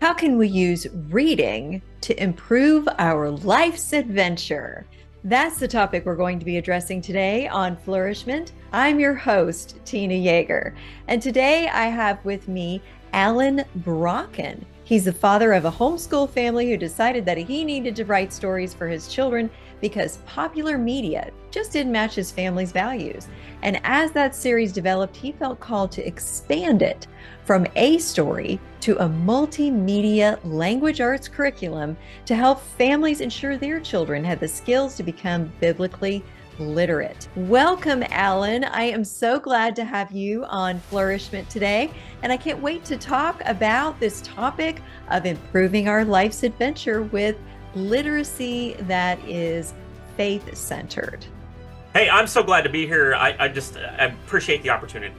How can we use reading to improve our life's adventure? That's the topic we're going to be addressing today on Flourish-Meant. I'm your host, Tina Yeager, and today I have with me Allen Brokken. He's the father of a homeschool family who decided that he needed to write stories for his children because popular media just didn't match his family's values. And as that series developed, he felt called to expand it from a story to a multimedia language arts curriculum to help families ensure their children had the skills to become biblically literate. Welcome, Allen. I am so glad to have you on Flourish-Meant today, and I can't wait to talk about this topic of improving our life's adventure with literacy that is faith-centered. Hey, I'm so glad to be here. I appreciate the opportunity.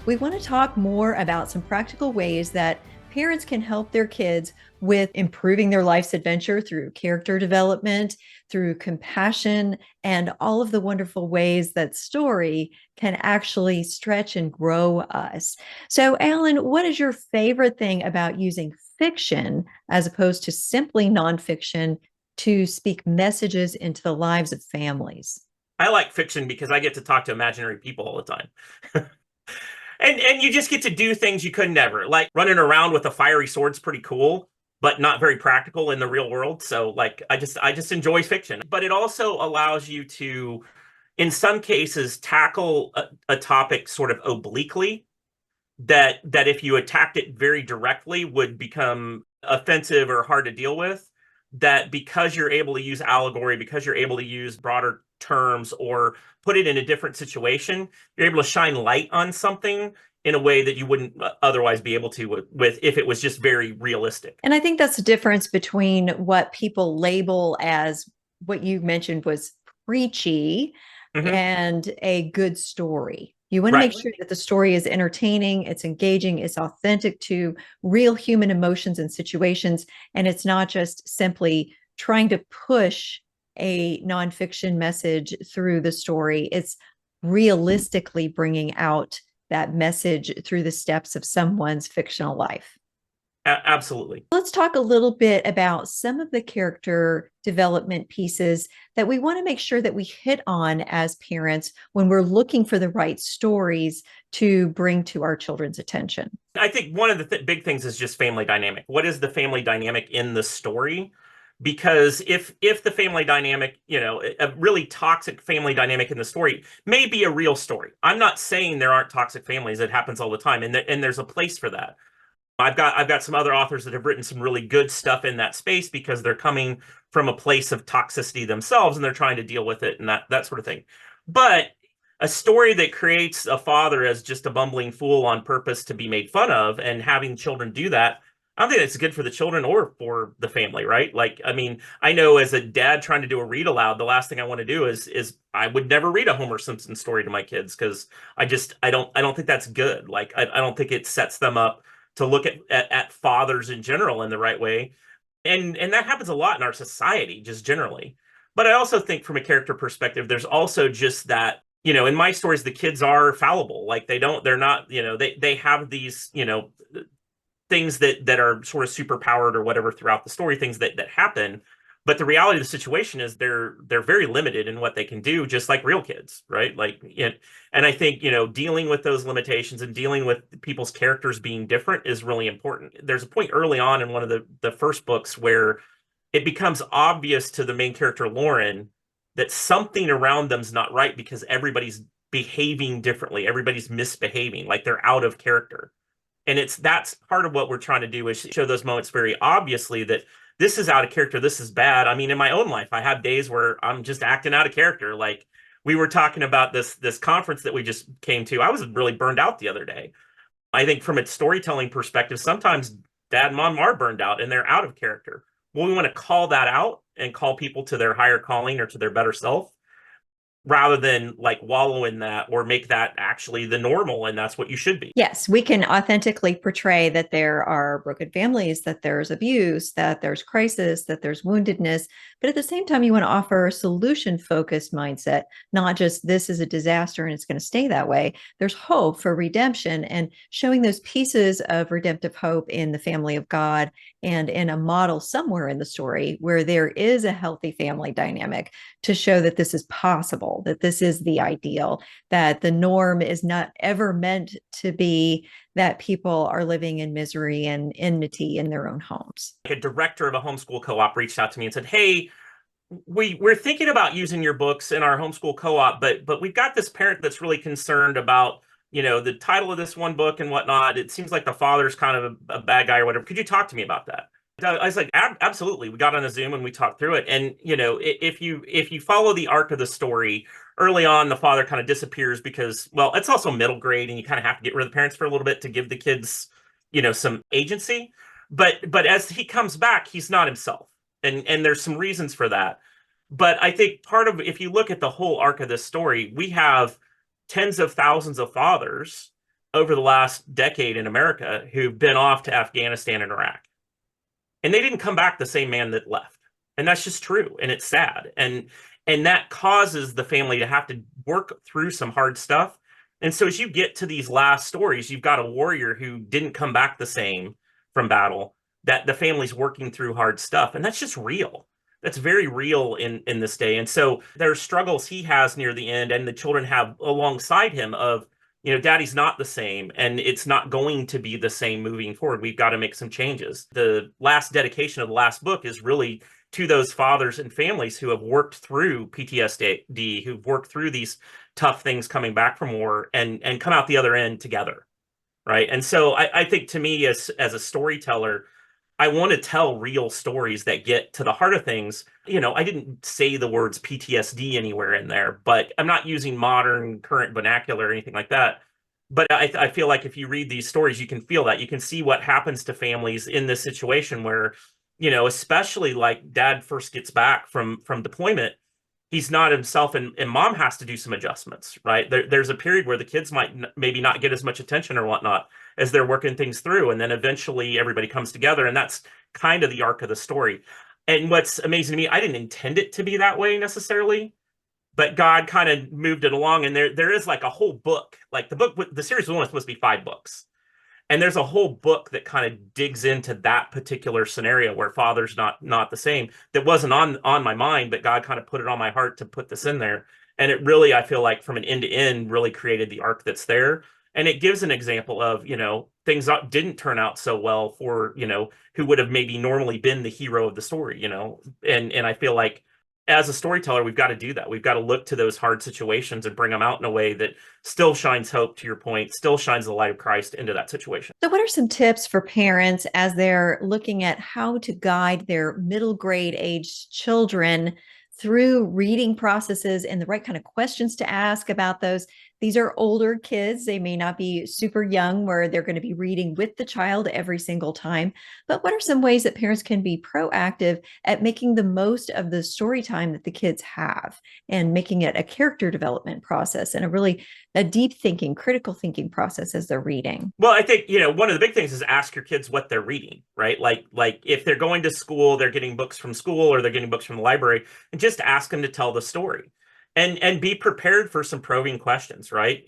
We want to talk more about some practical ways that parents can help their kids with improving their life's adventure through character development, through compassion, and all of the wonderful ways that story can actually stretch and grow us. So, Allen, what is your favorite thing about using fiction as opposed to simply nonfiction to speak messages into the lives of families? I like fiction because I get to talk to imaginary people all the time. And you just get to do things you could never. Like running around with a fiery sword's pretty cool, but not very practical in the real world. So like I just enjoy fiction. But it also allows you to, in some cases, tackle a topic sort of obliquely that if you attacked it very directly would become offensive or hard to deal with. That because you're able to use allegory, because you're able to use broader terms or put it in a different situation, you're able to shine light on something in a way that you wouldn't otherwise be able to with if it was just very realistic. And I think that's the difference between what people label as what you mentioned was preachy Hmm. and a good story. You want to make Right. sure that the story is entertaining, it's engaging, it's authentic to real human emotions and situations, and it's not just simply trying to push a nonfiction message through the story. It's realistically bringing out that message through the steps of someone's fictional life. Absolutely. Let's talk a little bit about some of the character development pieces that we want to make sure that we hit on as parents when we're looking for the right stories to bring to our children's attention. I think one of the big things is just family dynamic. What is the family dynamic in the story? Because if the family dynamic, a really toxic family dynamic in the story may be a real story. I'm not saying there aren't toxic families. It happens all the time, and there's a place for that. I've got some other authors that have written some really good stuff in that space because they're coming from a place of toxicity themselves and they're trying to deal with it and that sort of thing. But a story that creates a father as just a bumbling fool on purpose to be made fun of and having children do that, I don't think that's good for the children or for the family, right? Like, I mean, I know as a dad trying to do a read aloud, the last thing I want to do is I would never read a Homer Simpson story to my kids because I don't think that's good. Like, I don't think it sets them up to look at fathers in general in the right way. And that happens a lot in our society, just generally. But I also think from a character perspective, there's also just that, in my stories, the kids are fallible. Like they're not, they have these, things that are sort of super powered or whatever throughout the story, things that happen. But the reality of the situation is they're very limited in what they can do, just like real kids, right? Like, and I think, dealing with those limitations and dealing with people's characters being different is really important. There's a point early on in one of the first books where it becomes obvious to the main character, Lauren, that something around them's not right because everybody's behaving differently. Everybody's misbehaving, like they're out of character. And that's part of what we're trying to do is show those moments very obviously that this is out of character, this is bad. I mean, in my own life, I have days where I'm just acting out of character. Like we were talking about this conference that we just came to. I was really burned out the other day. I think from a storytelling perspective, sometimes dad and mom are burned out and they're out of character. Well, we want to call that out and call people to their higher calling or to their better self. rather than like wallow in that or make that actually the normal and that's what you should be. Yes, we can authentically portray that there are broken families, that there's abuse, that there's crisis, that there's woundedness. But at the same time, you want to offer a solution focused mindset, not just this is a disaster and it's going to stay that way. There's hope for redemption and showing those pieces of redemptive hope in the family of God and in a model somewhere in the story where there is a healthy family dynamic to show that this is possible, that this is the ideal, that the norm is not ever meant to be that people are living in misery and enmity in their own homes. A director of a homeschool co-op reached out to me and said, hey, we're thinking about using your books in our homeschool co-op, but we've got this parent that's really concerned about, the title of this one book and whatnot. It seems like the father's kind of a bad guy or whatever. Could you talk to me about that? I was like, absolutely. We got on a Zoom and we talked through it. And if you follow the arc of the story, early on, the father kind of disappears because, well, it's also middle grade, and you kind of have to get rid of the parents for a little bit to give the kids, some agency. But as he comes back, he's not himself, and there's some reasons for that. But I think part of, if you look at the whole arc of this story, we have tens of thousands of fathers over the last decade in America who've been off to Afghanistan and Iraq. And they didn't come back the same man that left. And that's just true. And it's sad. And that causes the family to have to work through some hard stuff. And so as you get to these last stories, you've got a warrior who didn't come back the same from battle, that the family's working through hard stuff. And that's just real. That's very real in this day. And so there's struggles he has near the end and the children have alongside him of, daddy's not the same and it's not going to be the same moving forward. We've got to make some changes. The last dedication of the last book is really to those fathers and families who have worked through PTSD, who've worked through these tough things coming back from war and come out the other end together. Right. And so I think to me as a storyteller, I want to tell real stories that get to the heart of things. I didn't say the words PTSD anywhere in there, but I'm not using modern current vernacular or anything like that. But I feel like if you read these stories, you can feel that. You can see what happens to families in this situation where, especially like dad first gets back from deployment, he's not himself and mom has to do some adjustments, right? There's a period where the kids might maybe not get as much attention or whatnot as they're working things through. And then eventually everybody comes together. And that's kind of the arc of the story. And what's amazing to me, I didn't intend it to be that way necessarily, but God kind of moved it along. And there is like a whole book, like the series was only supposed to be 5 books. And there's a whole book that kind of digs into that particular scenario where father's not the same. That wasn't on my mind, but God kind of put it on my heart to put this in there. And it really, I feel like from an end to end, really created the arc that's there. And it gives an example of, things that didn't turn out so well for, who would have maybe normally been the hero of the story, and I feel like as a storyteller, we've got to do that. We've got to look to those hard situations and bring them out in a way that still shines hope, to your point, still shines the light of Christ into that situation. So, what are some tips for parents as they're looking at how to guide their middle grade aged children through reading processes and the right kind of questions to ask about those? These are older kids. They may not be super young where they're going to be reading with the child every single time. But what are some ways that parents can be proactive at making the most of the story time that the kids have and making it a character development process and a deep thinking, critical thinking process as they're reading? Well, I think, one of the big things is ask your kids what they're reading, right? Like if they're going to school, they're getting books from school or they're getting books from the library, and just ask them to tell the story. And be prepared for some probing questions, right?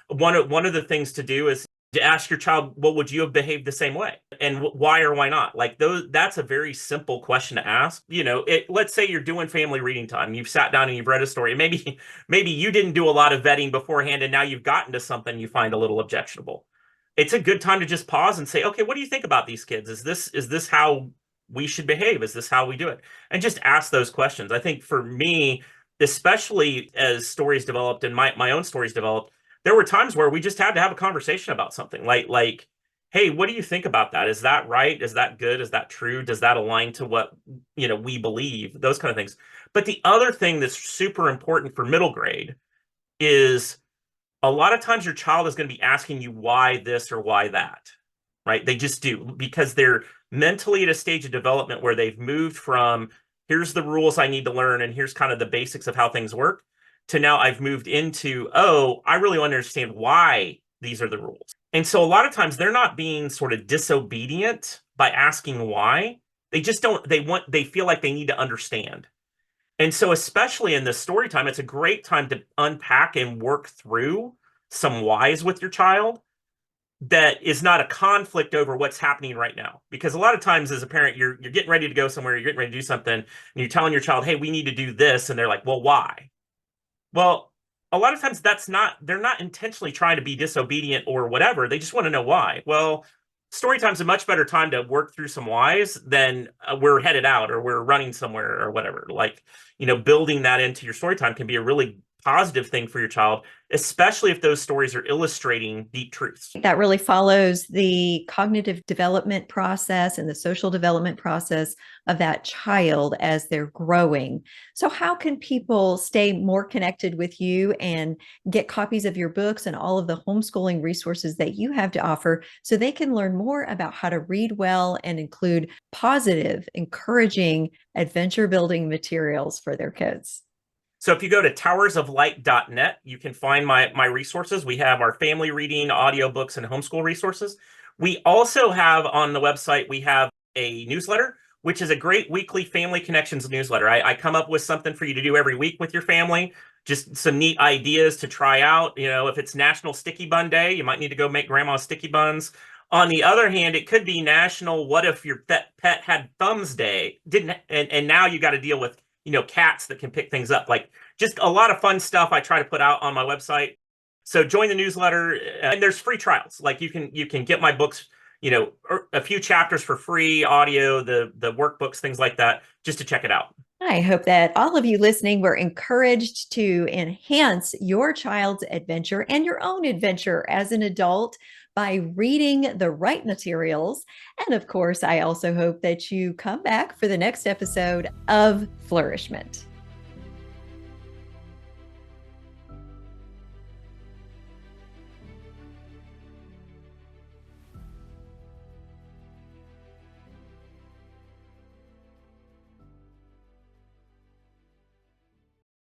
One of the things to do is to ask your child, well, would you have behaved the same way? And why or why not? Like that's a very simple question to ask. Let's say you're doing family reading time. You've sat down and you've read a story. Maybe you didn't do a lot of vetting beforehand, and now you've gotten to something you find a little objectionable. It's a good time to just pause and say, okay, what do you think about these kids? Is this how we should behave? Is this how we do it? And just ask those questions. I think for me, especially as stories developed and my own stories developed, there were times where we just had to have a conversation about something like, hey, what do you think about that? Is that right? Is that good? Is that true? Does that align to what, we believe? Those kind of things. But the other thing that's super important for middle grade is a lot of times your child is going to be asking you why this or why that, right? They just do, because they're mentally at a stage of development where they've moved from here's the rules I need to learn and here's kind of the basics of how things work. to now I've moved into, oh, I really want to understand why these are the rules. And so a lot of times they're not being sort of disobedient by asking why. They just don't, they feel like they need to understand. And so, especially in the story time, it's a great time to unpack and work through some whys with your child that is not a conflict over what's happening right now. Because a lot of times as a parent, you're getting ready to go somewhere, you're getting ready to do something, and you're telling your child, hey, we need to do this. And they're like, well, why? Well, a lot of times they're not intentionally trying to be disobedient or whatever. They just want to know why. Well, story time's a much better time to work through some whys than we're headed out or we're running somewhere or whatever. Like, building that into your story time can be a really positive thing for your child, especially if those stories are illustrating deep truths. That really follows the cognitive development process and the social development process of that child as they're growing. So how can people stay more connected with you and get copies of your books and all of the homeschooling resources that you have to offer so they can learn more about how to read well and include positive, encouraging, adventure building materials for their kids? So if you go to towersoflight.net, you can find my resources. We have our family reading, audiobooks, and homeschool resources. We also have on the website, we have a newsletter, which is a great weekly family connections newsletter. I come up with something for you to do every week with your family, just some neat ideas to try out. If it's National Sticky Bun Day, you might need to go make grandma sticky buns. On the other hand, it could be National What If Your Pet Had Thumbs Day, and now you got to deal with cats that can pick things up. Like, just a lot of fun stuff I try to put out on my website. So join the newsletter, and there's free trials. Like, you can get my books, a few chapters for free, audio, the workbooks, things like that, just to check it out. I hope that all of you listening were encouraged to enhance your child's adventure and your own adventure as an adult by reading the right materials. And of course, I also hope that you come back for the next episode of Flourish-Meant.